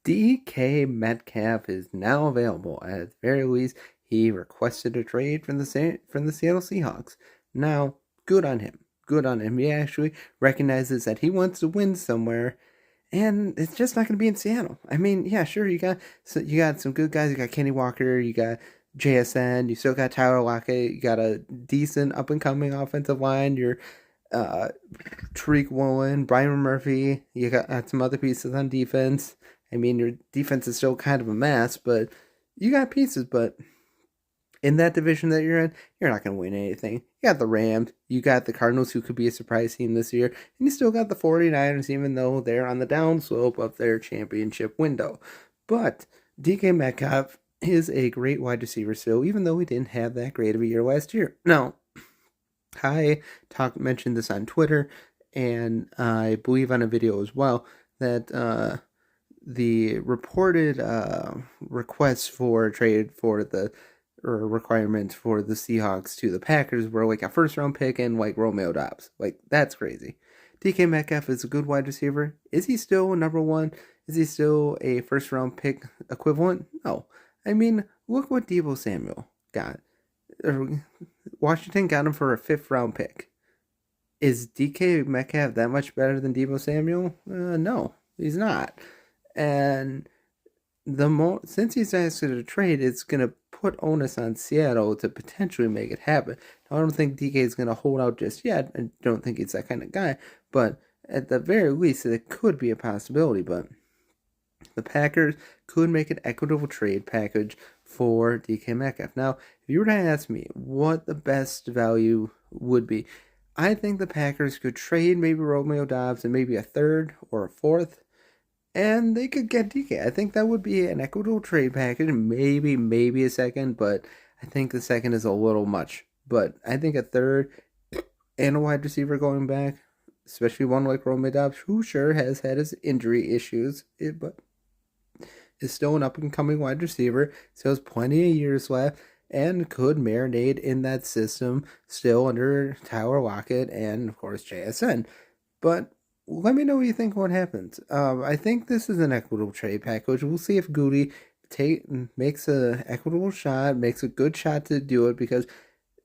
DK Metcalf is now available. At the very least, he requested a trade from the Seattle Seahawks. Now, good on him. Good on him. He actually recognizes that he wants to win somewhere, and it's just not going to be in Seattle. I mean, yeah, sure, you got some good guys. You got Kenny Walker. You got JSN. You still got Tyler Lockett. You got a decent up and coming offensive line. You're uh, Tariq Woolen, Brian Murphy. You got some other pieces on defense. I mean, your defense is still kind of a mess, but you got pieces. But in that division that you're in, you're not going to win anything. You got the Rams, you got the Cardinals, who could be a surprise team this year, and you still got the 49ers, even though they're on the downslope of their championship window. But DK Metcalf is a great wide receiver still, even though he didn't have that great of a year last year. Now, I mentioned this on Twitter, and I believe on a video as well, that the reported requests for trade for the or requirements for the Seahawks to the Packers were like a first round pick and like Romeo Dobbs. Like, that's crazy. DK Metcalf is a good wide receiver. Is he still number one? Is he still a first round pick equivalent? No. I mean, look what Deebo Samuel got. Washington got him for a fifth round pick. Is DK Metcalf that much better than Deebo Samuel? No, he's not. And since he's asked to trade, it's gonna put onus on Seattle to potentially make it happen. Now, I don't think DK is gonna hold out just yet. I don't think he's that kind of guy. But at the very least, it could be a possibility. But the Packers could make an equitable trade package for DK Metcalf. Now, if you were to ask me what the best value would be, I think the Packers could trade maybe Romeo Dobbs and maybe a third or a fourth, and they could get DK. I think that would be an equitable trade package. Maybe a second, but I think the second is a little much. But I think a third and a wide receiver going back, especially one like Romeo Dobbs, who sure has had his injury issues, but is still an up-and-coming wide receiver, still has plenty of years left, and could marinate in that system still under Tyler Lockett and, of course, JSN. But let me know what you think what happens. I think this is an equitable trade package. We'll see if Goody makes an equitable shot, makes a good shot to do it, because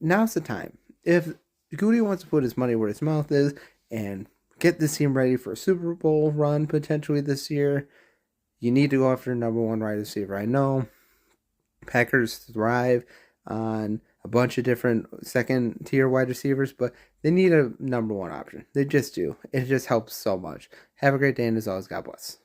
now's the time. If Goody wants to put his money where his mouth is and get this team ready for a Super Bowl run potentially this year, you need to go after number one wide receiver. I know Packers thrive on a bunch of different second tier wide receivers, but they need a number one option. They just do. It just helps so much. Have a great day, and as always, God bless.